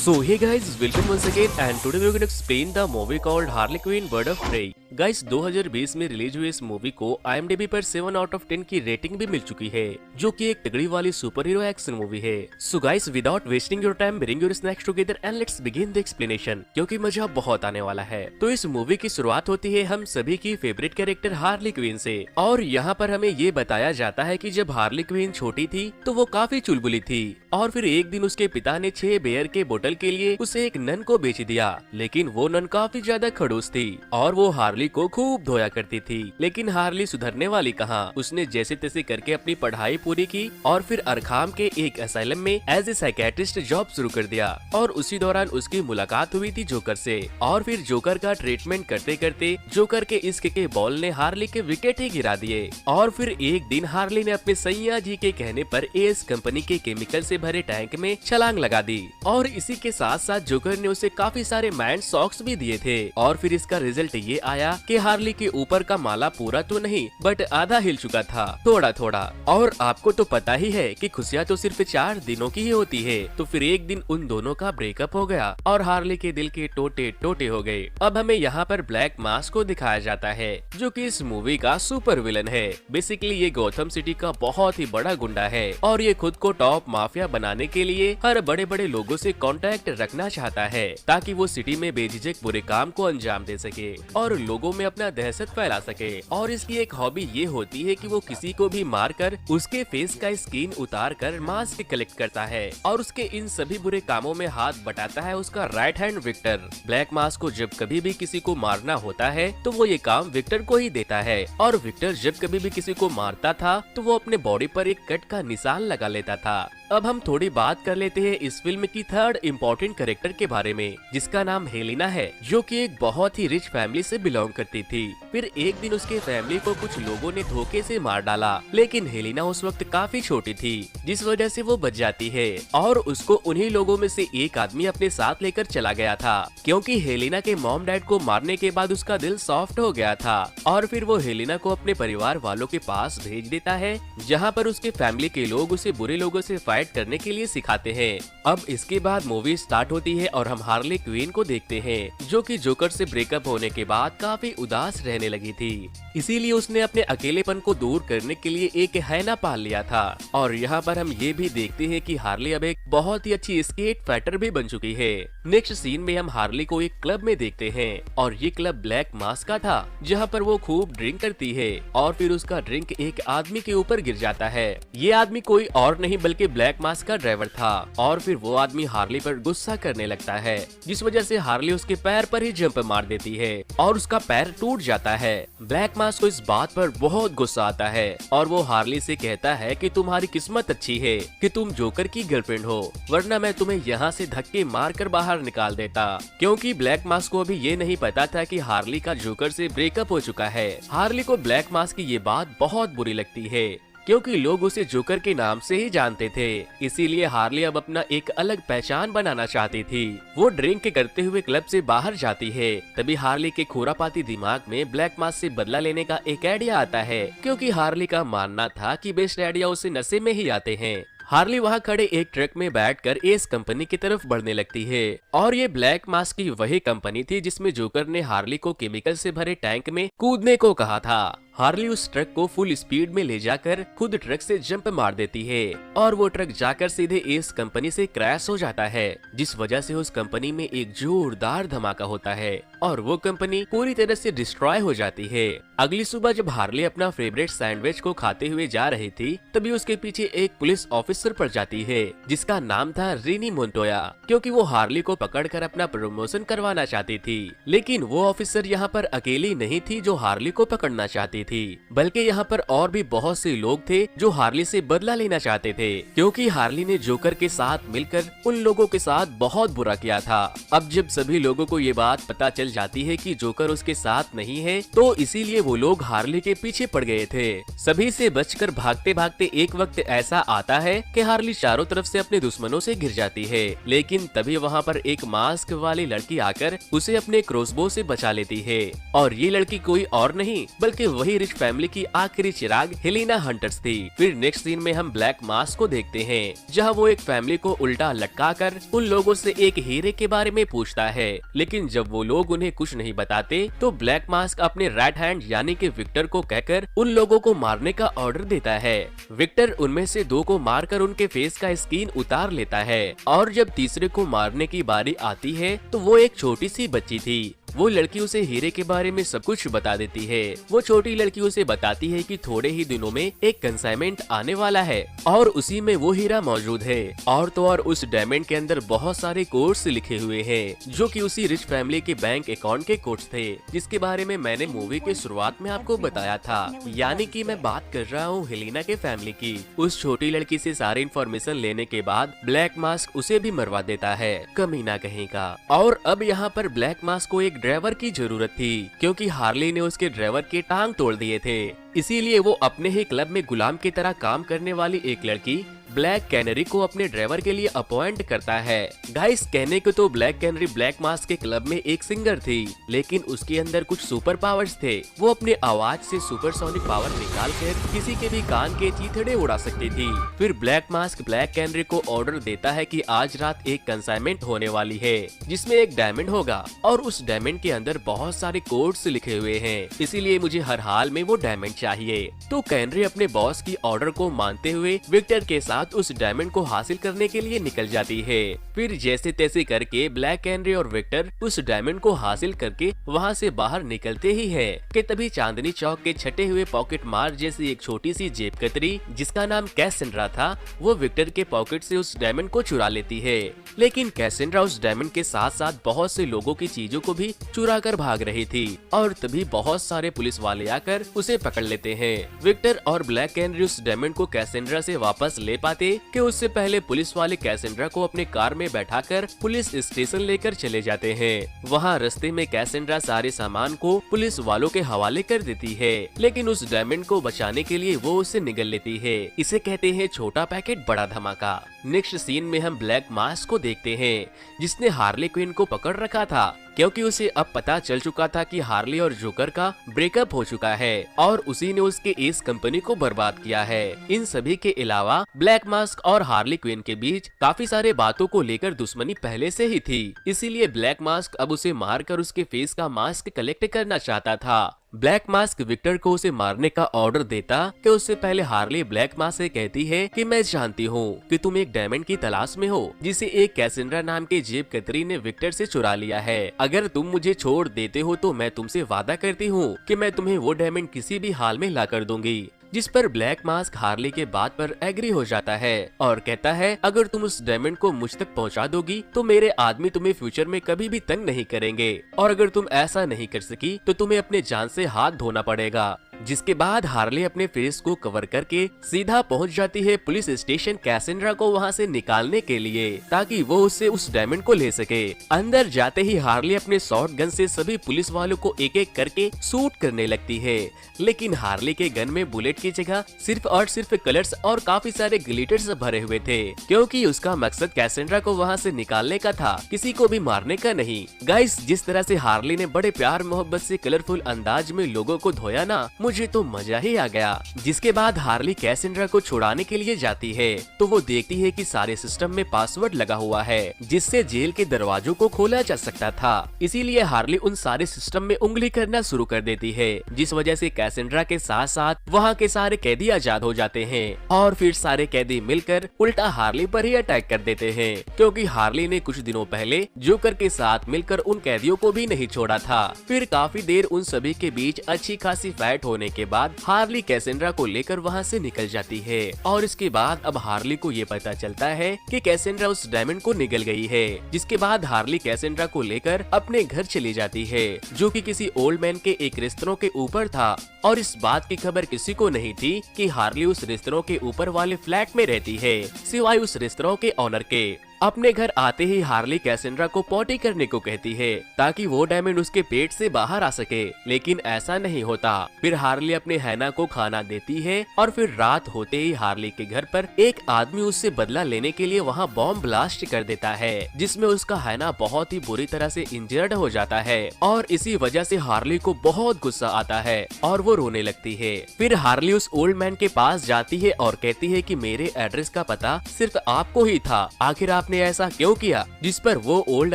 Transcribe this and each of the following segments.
So hey guys, welcome once again and today we're going to explain the movie called Harley Quinn Bird of Prey। Guys 2020 में release हुई इस movie को IMDb पर 7 out of 10 की rating भी मिल चुकी है, जो कि एक तगड़ी वाली सुपर हीरो एक्शन मूवी है। So guys without wasting your time bring your snacks together and let's begin the explanation, क्योंकि मजा बहुत आने वाला है। तो इस मूवी की शुरुआत होती है हम सभी की फेवरेट कैरेक्टर हार्ली क्विन से, और यहाँ पर हमें ये बताया जाता है कि जब हार्ली क्विन छोटी थी तो वो काफी चुलबुली थी, और फिर एक दिन उसके पिता ने 6 बेयर के बोतल के लिए उसे एक नन को बेच दिया। लेकिन वो नन काफी ज्यादा खड़ूस थी और वो हार्ली को खूब धोया करती थी। लेकिन हार्ली सुधरने वाली कहाँ, उसने जैसे तैसे करके अपनी पढ़ाई पूरी की और फिर अरखाम के एक असाइलम में एज ए साइकेट्रिस्ट जॉब शुरू कर दिया। और उसी दौरान उसकी मुलाकात हुई थी जोकर से, और फिर जोकर का ट्रीटमेंट करते करते जोकर के इश्क के बॉल ने हार्ली के विकेट ही गिरा दिए। और फिर एक दिन हार्ली ने अपने सैया जी के कहने पर एस कंपनी के केमिकल से भरे टैंक में छलांग लगा दी, और इसी के साथ साथ जोकर ने उसे काफी सारे माइंड शॉक्स भी दिए थे। और फिर इसका रिजल्ट ये आया कि हार्ली के ऊपर का माला पूरा तो नहीं बट आधा हिल चुका था, थोड़ा थोड़ा। और आपको तो पता ही है कि खुशियाँ तो सिर्फ 4 दिनों की ही होती है। तो फिर एक दिन उन दोनों का ब्रेकअप हो गया और हार्ली के दिल के टोटे टोटे हो गए। अब हमें यहाँ पर ब्लैक मास्क को दिखाया जाता है, जो कि इस मूवी का सुपर विलन है। बेसिकली ये गौतम सिटी का बहुत ही बड़ा गुंडा है, और ये खुद को टॉप माफिया बनाने के लिए हर बड़े बड़े लोगों से कांटेक्ट रखना चाहता है, ताकि वो सिटी में बेझिझक बुरे काम को अंजाम दे सके और लोगों में अपना दहशत फैला सके। और इसकी एक हॉबी ये होती है कि वो किसी को भी मारकर उसके फेस का स्किन उतार कर मास्क कलेक्ट करता है, और उसके इन सभी बुरे कामों में हाथ बटाता है उसका right hand Victor. Black mask को जब कभी भी किसी को मारना होता है तो वो ये काम विक्टर को ही देता है, और विक्टर जब कभी भी किसी को मारता था तो वो अपने बॉडी पर एक कट का निशान लगा लेता था। अब हम थोड़ी बात कर लेते हैं इस फिल्म की थर्ड इम्पोर्टेंट कैरेक्टर के बारे में, जिसका नाम हेलिना है, जो कि एक बहुत ही रिच फैमिली से बिलोंग करती थी। फिर एक दिन उसके फैमिली को कुछ लोगों ने धोखे से मार डाला, लेकिन हेलिना उस वक्त काफी छोटी थी, जिस वजह से वो बच जाती है। और उसको उन्हीं लोगों में से एक आदमी अपने साथ लेकर चला गया था, क्योंकि हेलिना के मॉम डैड को मारने के बाद उसका दिल सॉफ्ट हो गया था। और फिर वो हेलिना को अपने परिवार वालों के पास भेज देता है, जहाँ पर उसके फैमिली के लोग उसे बुरे लोगों से फाइट करने के लिए सिखाते हैं। अब इसके बाद मूवी स्टार्ट होती है और हम हार्ली क्वीन को देखते हैं, जो कि जोकर से ब्रेकअप होने के बाद काफी उदास रहने लगी थी। इसीलिए उसने अपने अकेलेपन को दूर करने के लिए एक हैना पाल लिया था। और यहाँ पर हम ये भी देखते हैं कि हार्ली अब एक बहुत ही अच्छी स्केट फाइटर भी बन चुकी है। नेक्स्ट सीन में हम हार्ली को एक क्लब में देखते हैं, और ये क्लब ब्लैक मास्क का था, जहाँ पर वो खूब ड्रिंक करती है, और फिर उसका ड्रिंक एक आदमी के ऊपर गिर जाता है। ये आदमी कोई और नहीं बल्कि ब्लैक मास्क का ड्राइवर था। और फिर वो आदमी हार्ली पर गुस्सा करने लगता है, जिस वजह से हार्ली उसके पैर पर ही जंप मार देती है और उसका पैर टूट जाता है। ब्लैक मास्क को इस बात पर बहुत गुस्सा आता है, और वो हार्ली से कहता है कि तुम्हारी किस्मत अच्छी है कि तुम जोकर की गर्लफ्रेंड हो, वरना मैं तुम्हें यहाँ से धक्के मार कर बाहर निकाल देता। क्योंकि ब्लैक मास्क को अभी ये नहीं पता था कि हार्ली का जोकर से ब्रेकअप हो चुका है। हार्ली को ब्लैक मास्क की ये बात बहुत बुरी लगती है, क्योंकि लोग उसे जोकर के नाम से ही जानते थे। इसीलिए हार्ली अब अपना एक अलग पहचान बनाना चाहती थी। वो ड्रिंक करते हुए क्लब से बाहर जाती है। तभी हार्ली के खुरापाती दिमाग में ब्लैक मास्क से बदला लेने का एक आइडिया आता है, क्योंकि हार्ली का मानना था कि बेस्ट आइडिया उसे नशे में ही आते हैं। हार्ली वहाँ खड़े एक ट्रक में बैठकर एस कंपनी की तरफ बढ़ने लगती है, और ये ब्लैक मास्क की वही कंपनी थी जिसमें जोकर ने हार्ली को केमिकल से भरे टैंक में कूदने को कहा था। हार्ली उस ट्रक को फुल स्पीड में ले जाकर खुद ट्रक से जंप मार देती है, और वो ट्रक जाकर सीधे एस कंपनी से क्रैश हो जाता है, जिस वजह से उस कंपनी में एक जोरदार धमाका होता है और वो कंपनी पूरी तरह से डिस्ट्रॉय हो जाती है। अगली सुबह जब हार्ली अपना फेवरेट सैंडविच को खाते हुए जा रही थी, तभी उसके पीछे एक पुलिस ऑफिसर पड़ जाती है, जिसका नाम था रीनी मोन्टोया, क्योंकि वो हार्ली को पकड़कर अपना प्रमोशन करवाना चाहती थी। लेकिन वो ऑफिसर यहाँ पर अकेली नहीं थी जो हार्ली को पकड़ना चाहती थी, बल्कि यहाँ पर और भी बहुत से लोग थे जो हार्ली से बदला लेना चाहते थे, क्योंकि हार्ली ने जोकर के साथ मिलकर उन लोगों के साथ बहुत बुरा किया था। अब जब सभी लोगों को ये बात पता चल जाती है कि जोकर उसके साथ नहीं है, तो इसीलिए वो लोग हार्ली के पीछे पड़ गए थे। सभी से बचकर भागते भागते एक वक्त ऐसा आता है कि हार्ली चारों तरफ से अपने दुश्मनों से घिर जाती है। लेकिन तभी वहाँ पर एक मास्क वाली लड़की आकर उसे अपने क्रॉसबो से बचा लेती है, और ये लड़की कोई और नहीं बल्कि वही यही रिच फैमिली की आखिरी चिराग हेलेना हंटर्स थी। फिर नेक्स्ट सीन में हम ब्लैक मास्क को देखते हैं, जहाँ वो एक फैमिली को उल्टा लटका कर उन लोगों से एक हीरे के बारे में पूछता है, लेकिन जब वो लोग उन्हें कुछ नहीं बताते तो ब्लैक मास्क अपने राइट हैंड यानी कि विक्टर को कहकर उन लोगों को मारने का ऑर्डर देता है। विक्टर उनमें से 2 को मारकर उनके फेस का स्किन उतार लेता है और जब तीसरे को मारने की बारी आती है तो वो एक छोटी सी बच्ची थी। वो लड़की उसे हीरे के बारे में सब कुछ बता देती है। वो छोटी लड़की उसे बताती है कि थोड़े ही दिनों में एक कंसाइनमेंट आने वाला है और उसी में वो हीरा मौजूद है। और तो और उस डायमंड के अंदर बहुत सारे कोड्स लिखे हुए हैं जो कि उसी रिच फैमिली के बैंक अकाउंट के कोड्स थे, जिसके बारे में मैंने मूवी के शुरुआत में आपको बताया था। यानी कि मैं बात कर रहा हूँ हेलेना के फैमिली की। उस छोटी लड़की से सारी इन्फॉर्मेशन लेने के बाद ब्लैक मास्क उसे भी मरवा देता है, कमीना कहीं का। और अब यहाँ पर ब्लैक मास्क को एक ड्राइवर की जरूरत थी, क्योंकि हार्ली ने उसके ड्राइवर के टांग तोड़ दिए थे। इसीलिए वो अपने ही क्लब में गुलाम की तरह काम करने वाली एक लड़की ब्लैक कैनरी को अपने ड्राइवर के लिए अपॉइंट करता है। गाइस, कहने को तो ब्लैक कैनरी ब्लैक मास्क के क्लब में एक सिंगर थी, लेकिन उसके अंदर कुछ सुपर पावर्स थे। वो अपने आवाज से सुपरसोनिक पावर निकाल कर किसी के भी कान के चीथड़े उड़ा सकती थी। फिर ब्लैक मास्क ब्लैक कैनरी को ऑर्डर देता है कि आज रात एक कंसाइनमेंट होने वाली है जिसमें एक डायमंड होगा और उस डायमंड के अंदर बहुत सारे कोड्स लिखे हुए हैं, इसीलिए मुझे हर हाल में वो डायमंड चाहिए। तो कैनरी अपने बॉस की ऑर्डर को मानते हुए विक्टर के साथ उस डायमंड को हासिल करने के लिए निकल जाती है। फिर जैसे तैसे करके ब्लैक कैनरी और विक्टर उस डायमंड को हासिल करके वहाँ से बाहर निकलते ही है कि तभी चांदनी चौक के छटे हुए पॉकेट मार जैसी एक छोटी सी जेब कतरी जिसका नाम कैसेंड्रा था, वो विक्टर के पॉकेट से उस डायमंड को चुरा लेती है। लेकिन कैसेंड्रा उस डायमंड के साथ साथ बहुत से लोगों की चीजों को भी चुरा कर भाग रही थी और तभी बहुत सारे पुलिस वाले आकर उसे पकड़ लेते हैं। विक्टर और ब्लैक कैनरी उस डायमंड को कैसेंड्रा से वापस ले पाते कि उससे पहले पुलिस वाले कैसेंड्रा को अपने कार में बैठाकर पुलिस स्टेशन लेकर चले जाते हैं। वहाँ रास्ते में कैसेंड्रा सारे सामान को पुलिस वालों के हवाले कर देती है, लेकिन उस डायमंड को बचाने के लिए वो उसे निगल लेती है। इसे कहते हैं छोटा पैकेट बड़ा धमाका। नेक्स्ट सीन में हम ब्लैक मास्क को देखते हैं जिसने हार्ली क्विन को पकड़ रखा था, क्योंकि उसे अब पता चल चुका था कि हार्ली और जोकर का ब्रेकअप हो चुका है और उसी ने उसके इस कंपनी को बर्बाद किया है। इन सभी के अलावा ब्लैक मास्क और हार्ली क्विन के बीच काफी सारे बातों को लेकर दुश्मनी पहले से ही थी, इसीलिए ब्लैक मास्क अब उसे मारकर उसके फेस का मास्क कलेक्ट करना चाहता था। ब्लैक मास्क विक्टर को उसे मारने का ऑर्डर देता कि उससे पहले हार्ली ब्लैक मास्क से कहती है कि मैं जानती हूँ कि तुम एक डायमंड की तलाश में हो जिसे एक कैसेंड्रा नाम के जेब कतरी ने विक्टर से चुरा लिया है। अगर तुम मुझे छोड़ देते हो तो मैं तुमसे वादा करती हूँ कि मैं तुम्हें वो डायमंड किसी भी हाल में ला कर दूंगी। जिस पर ब्लैक मास्क हार्ली के बात पर एग्री हो जाता है और कहता है अगर तुम उस डायमंड को मुझ तक पहुंचा दोगी तो मेरे आदमी तुम्हें फ्यूचर में कभी भी तंग नहीं करेंगे, और अगर तुम ऐसा नहीं कर सकी तो तुम्हें अपने जान से हाथ धोना पड़ेगा। जिसके बाद हार्ली अपने फेस को कवर करके सीधा पहुंच जाती है पुलिस स्टेशन कैसेंड्रा को वहां से निकालने के लिए, ताकि वो उससे उस डायमंड को ले सके। अंदर जाते ही हार्ली अपने शॉर्ट गन से सभी पुलिस वालों को एक एक करके शूट करने लगती है, लेकिन हार्ली के गन में बुलेट की जगह सिर्फ और सिर्फ कलर्स और काफी सारे ग्लिटर्स भरे हुए थे, क्योंकि उसका मकसद कैसेंड्रा को वहां से निकालने का था, किसी को भी मारने का नहीं। गाइस, जिस तरह से हार्ली ने बड़े प्यार मोहब्बत से कलरफुल अंदाज में लोगों को धोया ना, मुझे तो मजा ही आ गया। जिसके बाद हार्ली कैसेंड्रा को छुड़ाने के लिए जाती है तो वो देखती है कि सारे सिस्टम में पासवर्ड लगा हुआ है जिससे जेल के दरवाजों को खोला जा सकता था। इसीलिए हार्ली उन सारे सिस्टम में उंगली करना शुरू कर देती है, जिस वजह से कैसेंड्रा के साथ साथ वहाँ के सारे कैदी आजाद हो जाते हैं और फिर सारे कैदी मिलकर उल्टा हार्ली पर ही अटैक कर देते हैं, क्योंकि हार्ली ने कुछ दिनों पहले जोकर के साथ मिलकर उन कैदियों को भी नहीं छोड़ा था। फिर काफी देर उन सभी के बीच अच्छी खासी फाइट होने के बाद हार्ली कैसेंड्रा को लेकर वहां से निकल जाती है और इसके बाद अब हार्ली को ये पता चलता है कि कैसेंड्रा उस डायमंड को निगल गई है। जिसके बाद हार्ली कैसेंड्रा को लेकर अपने घर चली जाती है, जो कि किसी ओल्ड मैन के एक रेस्तरां के ऊपर था, और इस बात की खबर किसी को नहीं थी कि हार्ली उस रेस्तरां के ऊपर वाले फ्लैट में रहती है, सिवाय उस रेस्तरां के ऑनर के। अपने घर आते ही हार्ली कैसेंड्रा को पॉटी करने को कहती है ताकि वो डायमंड उसके पेट से बाहर आ सके, लेकिन ऐसा नहीं होता। फिर हार्ली अपने हैना को खाना देती है और फिर रात होते ही हार्ली के घर पर एक आदमी उससे बदला लेने के लिए वहाँ बॉम्ब ब्लास्ट कर देता है, जिसमें उसका हैना बहुत ही बुरी तरह से इंजर्ड हो जाता है और इसी वजह से हार्ली को बहुत गुस्सा आता है और वो रोने लगती है। फिर हार्ली उस ओल्ड मैन के पास जाती है और कहती है कि मेरे एड्रेस का पता सिर्फ आपको ही था, आखिर आपने ऐसा क्यों किया? जिस पर वो ओल्ड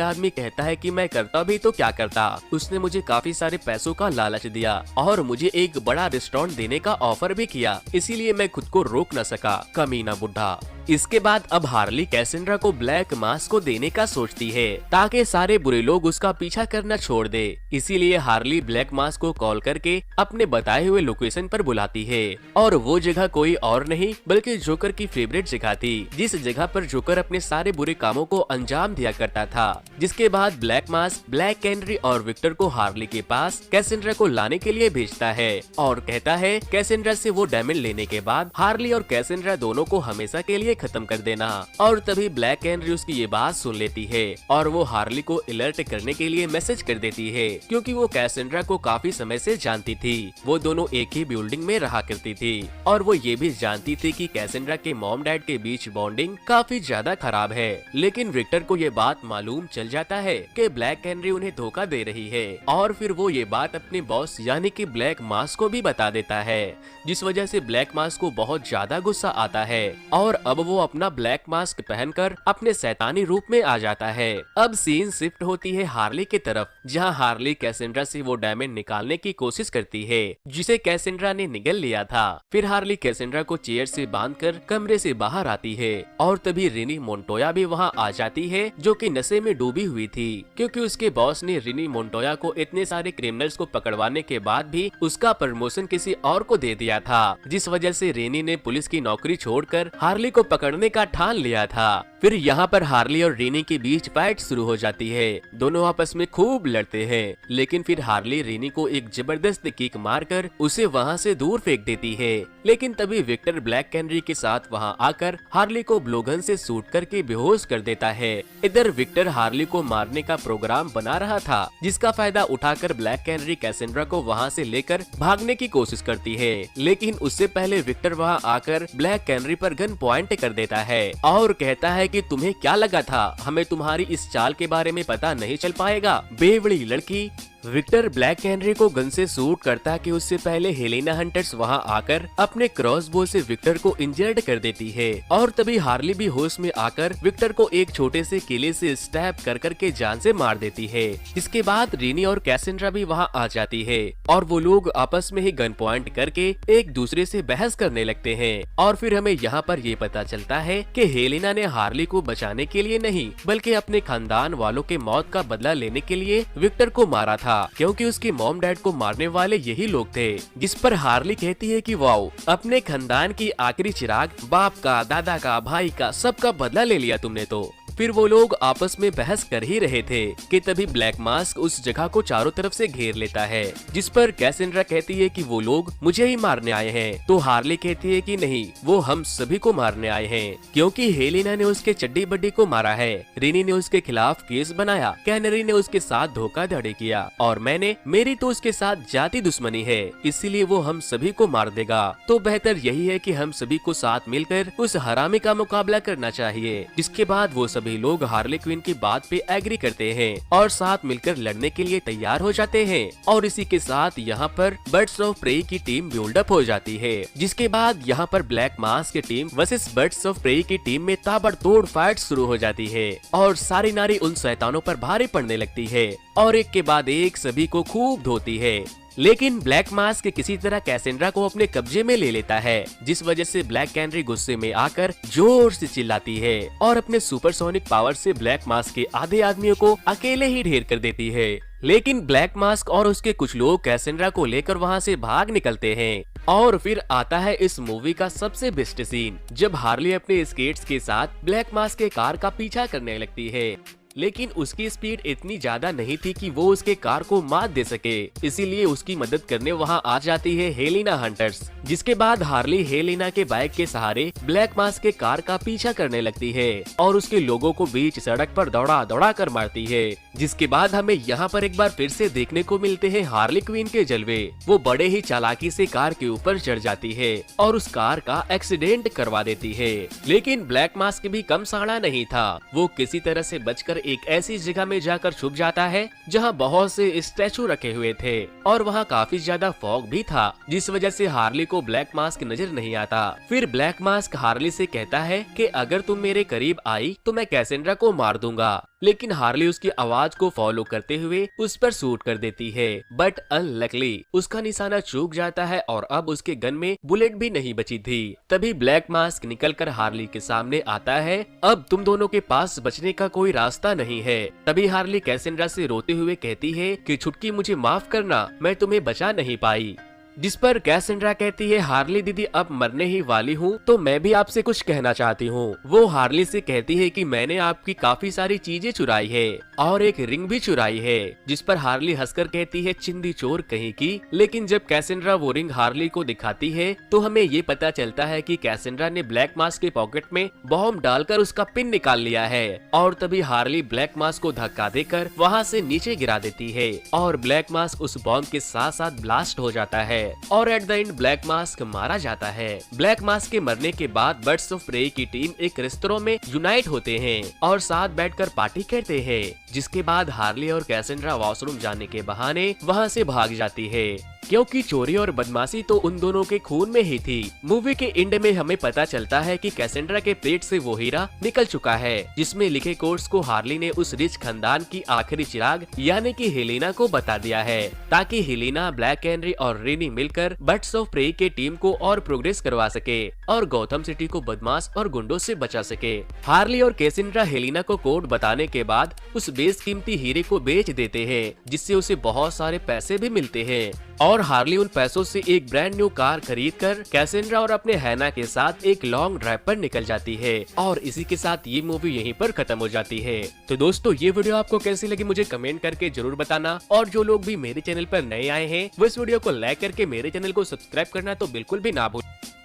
आदमी कहता है कि मैं करता भी तो क्या करता, उसने मुझे काफी सारे पैसों का लालच दिया और मुझे एक बड़ा रेस्टोरेंट देने का ऑफर भी किया, इसीलिए मैं खुद को रोक न सका, कमीना बुड्ढा। इसके बाद अब हार्ली कैसेंड्रा को ब्लैक मास्क को देने का सोचती है ताकि सारे बुरे लोग उसका पीछा करना छोड़ दे। इसीलिए हार्ली ब्लैक मास्क को कॉल करके अपने बताए हुए लोकेशन पर बुलाती है और वो जगह कोई और नहीं बल्कि जोकर की फेवरेट जगह थी, जिस जगह पर जोकर अपने सारे बुरे कामों को अंजाम दिया करता था। जिसके बाद ब्लैक मास्क ब्लैक कैनरी और विक्टर को हार्ली के पास कैसेंड्रा को लाने के लिए भेजता है और कहता है कैसेंड्रा से वो डायमंड लेने के बाद हार्ली और कैसेंड्रा दोनों को हमेशा के लिए खत्म कर देना। और तभी ब्लैक कैनरी उसकी ये बात सुन लेती है और वो हार्ली को अलर्ट करने के लिए मैसेज कर देती है, क्योंकि वो कैसेंड्रा को काफी समय से जानती थी। वो दोनों एक ही बिल्डिंग में रहा करती थी और वो ये भी जानती थी कि कैसेंड्रा के मॉम डैड के बीच बॉन्डिंग काफी ज्यादा खराब है। लेकिन विक्टर को ये बात मालूम चल जाता है कि ब्लैक कैनरी उन्हें धोखा दे रही है और फिर वो ये बात अपने बॉस यानी कि ब्लैक मास्क को भी बता देता है, जिस वजह से ब्लैक मास्क को बहुत ज्यादा गुस्सा आता है और अब वो अपना ब्लैक मास्क पहनकर अपने शैतानी रूप में आ जाता है। अब सीन शिफ्ट होती है हार्ली की तरफ, जहां हार्ली कैसेंड्रा से वो डायमंड निकालने की कोशिश करती है जिसे कैसेंड्रा ने निगल लिया था। फिर हार्ली कैसेंड्रा को चेयर से बांधकर कमरे से बाहर आती है और तभी रिनी मोन्टोया भी वहां आ जाती है, जो कि नशे में डूबी हुई थी, क्योंकि उसके बॉस ने रिनी मोन्टोया को इतने सारे क्रिमिनल्स को पकड़वाने के बाद भी उसका प्रमोशन किसी और को दे दिया था, जिस वजह से रिनी ने पुलिस की नौकरी छोड़कर हार्ली को पकड़ने का ठान लिया था। फिर यहाँ पर हार्ली और रिनी के बीच फाइट शुरू हो जाती है। दोनों आपस में खूब लड़ते हैं, लेकिन फिर हार्ली रिनी को एक जबरदस्त किक मारकर उसे वहाँ से दूर फेंक देती है। लेकिन तभी विक्टर ब्लैक कैनरी के साथ वहाँ आकर हार्ली को ब्लोगन से शूट करके बेहोश कर देता है। इधर विक्टर हार्ली को मारने का प्रोग्राम बना रहा था, जिसका फायदा उठाकर ब्लैक कैनरी कैसेंड्रा को वहाँ से लेकर भागने की कोशिश करती है। लेकिन उससे पहले विक्टर वहाँ आकर ब्लैक कैनरी पर गन पॉइंट कर देता है और कहता है कि तुम्हें क्या लगा था हमें तुम्हारी इस चाल के बारे में पता नहीं चल पाएगा, बेवड़ी लड़की। विक्टर ब्लैक कैनरी को गन से शूट करता कि उससे पहले हेलेना हंटर्स वहां आकर अपने क्रॉसबो से विक्टर को इंजर्ड कर देती है और तभी हार्ली भी होश में आकर विक्टर को एक छोटे से किले से स्टैब कर करके जान से मार देती है। इसके बाद रिनी और कैसेंड्रा भी वहां आ जाती है और वो लोग आपस में ही गन पॉइंट करके एक दूसरे से बहस करने लगते हैं। और फिर हमें यहाँ पर ये पता चलता है कि हेलेना ने हार्ली को बचाने के लिए नहीं बल्कि अपने खानदान वालों के मौत का बदला लेने के लिए विक्टर को मारा था, क्योंकि उसके मॉम डैड को मारने वाले यही लोग थे। जिस पर हार्ली कहती है कि वाओ, अपने खानदान की आखिरी चिराग बाप का, दादा का, भाई का, सबका बदला ले लिया तुमने तो। फिर वो लोग आपस में बहस कर ही रहे थे कि तभी ब्लैक मास्क उस जगह को चारों तरफ से घेर लेता है, जिस पर कैसेंड्रा कहती है कि वो लोग मुझे ही मारने आए हैं, तो हार्ली कहती है कि नहीं, वो हम सभी को मारने आए हैं, क्योंकि हेलेना ने उसके चड्डी बड्डी को मारा है, रिनी ने उसके खिलाफ केस बनाया, कैनरी ने उसके साथ धोखाधड़ी किया और मेरी तो उसके साथ जाति दुश्मनी है, इसीलिए वो हम सभी को मार देगा। तो बेहतर यही है कि हम सभी को साथ मिलकर उस हरामी का मुकाबला करना चाहिए। जिसके बाद वो सभी लोग हार्ली क्विन की बात पे एग्री करते हैं और साथ मिलकर लड़ने के लिए तैयार हो जाते हैं। और इसी के साथ यहाँ पर बर्ड्स ऑफ प्रे की टीम बिल्डअप हो जाती है, जिसके बाद यहाँ पर ब्लैक मास्क की team versus birds of prey की टीम में ताबड़तोड़ फाइट शुरू हो जाती है और सारी नारी उन शैतानों पर भारी पड़ने लगती है और एक के बाद एक सभी को खूब धोती है। लेकिन ब्लैक मास्क किसी तरह कैसेंड्रा को अपने कब्जे में ले लेता है, जिस वजह से ब्लैक कैनरी गुस्से में आकर जोर से चिल्लाती है और अपने सुपरसोनिक पावर से ब्लैक मास्क के आधे आदमियों को अकेले ही ढेर कर देती है। लेकिन ब्लैक मास्क और उसके कुछ लोग कैसेंड्रा को लेकर वहां से भाग निकलते हैं। और फिर आता है इस मूवी का सबसे बेस्ट सीन, जब हार्ली अपने स्केट्स के साथ ब्लैक मास्क के कार का पीछा करने लगती है। लेकिन उसकी स्पीड इतनी ज्यादा नहीं थी कि वो उसके कार को मात दे सके। इसीलिए उसकी मदद करने वहाँ आ जाती है हेलिना हंटर्स, जिसके बाद हार्ली हेलिना के बाइक के सहारे ब्लैक मास्क के कार का पीछा करने लगती है और उसके लोगों को बीच सड़क पर दौड़ा दौड़ा कर मारती है। जिसके बाद हमें यहाँ पर एक बार फिर से देखने को मिलते हैं हार्ली क्वीन के जलवे। वो बड़े ही चालाकी से कार के ऊपर चढ़ जाती है और उस कार का एक्सीडेंट करवा देती है। लेकिन ब्लैक मास्क भी कम साड़ा नहीं था। वो किसी तरह से बचकर एक ऐसी जगह में जाकर छुप जाता है जहाँ बहुत से स्टैचू रखे हुए थे और वहाँ काफी ज्यादा फॉग भी था, जिस वजह से हार्ली को ब्लैक मास्क नजर नहीं आता। फिर ब्लैक मास्क हार्ली से कहता है कि अगर तुम मेरे करीब आई तो मैं कैसेंड्रा को मार दूंगा, लेकिन हार्ली उसकी आवाज को फॉलो करते हुए उस पर शूट कर देती है। बट अनलकली उसका निशाना चूक जाता है और अब उसके गन में बुलेट भी नहीं बची थी। तभी ब्लैक मास्क निकलकर हार्ली के सामने आता है। अब तुम दोनों के पास बचने का कोई रास्ता नहीं है। तभी हार्ली कैसेंड्रा से रोते हुए कहती है कि छुटकी मुझे माफ करना, मैं तुम्हें बचा नहीं पाई। जिस पर कैसेंड्रा कहती है हार्ली दीदी अब मरने ही वाली हूँ तो मैं भी आपसे कुछ कहना चाहती हूँ। वो हार्ली से कहती है कि मैंने आपकी काफी सारी चीजें चुराई है और एक रिंग भी चुराई है। जिस पर हार्ली हंसकर कहती है चिंदी चोर कहीं की। लेकिन जब कैसेंड्रा वो रिंग हार्ली को दिखाती है तो हमें ये पता चलता है कि कैसेंड्रा ने ब्लैक मास्क के पॉकेट में बॉम्ब डालकर उसका पिन निकाल लिया है और तभी हार्ली ब्लैक मास्क को धक्का देकर वहाँ से नीचे गिरा देती है और ब्लैक मास्क उस बॉम्ब के साथ साथ ब्लास्ट हो जाता है और at the end black mask मारा जाता है। ब्लैक मास्क के मरने के बाद बर्ड्स ऑफ प्रे की टीम एक रेस्तोरेंट में यूनाइट होते हैं और साथ बैठकर पार्टी करते हैं। जिसके बाद हार्ली और कैसेंड्रा वॉशरूम जाने के बहाने वहां से भाग जाती है, क्योंकि चोरी और बदमाशी तो उन दोनों के खून में ही थी। मूवी के एंड में हमें पता चलता है कि कैसेंड्रा के पेट से वो हीरा निकल चुका है जिसमें लिखे कोड्स को हार्ली ने उस रिच खानदान की आखिरी चिराग यानी कि हेलिना को बता दिया है, ताकि हेलिना, ब्लैक कैनरी और रेनी मिलकर बर्ड्स ऑफ प्रे के टीम को और प्रोग्रेस करवा सके और गौतम सिटी को बदमाश और गुंडों से बचा सके। हार्ली और कैसेंड्रा हेलिना को कोड बताने के बाद उस बेशकीमती हीरे को बेच देते हैं, जिससे उसे बहुत सारे पैसे भी मिलते हैं और हार्ली उन पैसों से एक ब्रांड न्यू कार खरीदकर कैसेंड्रा और अपने हैना के साथ एक लॉन्ग ड्राइव पर निकल जाती है और इसी के साथ ये मूवी यहीं पर खत्म हो जाती है। तो दोस्तों ये वीडियो आपको कैसी लगी मुझे कमेंट करके जरूर बताना और जो लोग भी मेरे चैनल पर नए आए हैं वो इस वीडियो को लाइक करके मेरे चैनल को सब्सक्राइब करना तो बिल्कुल भी ना भूलें।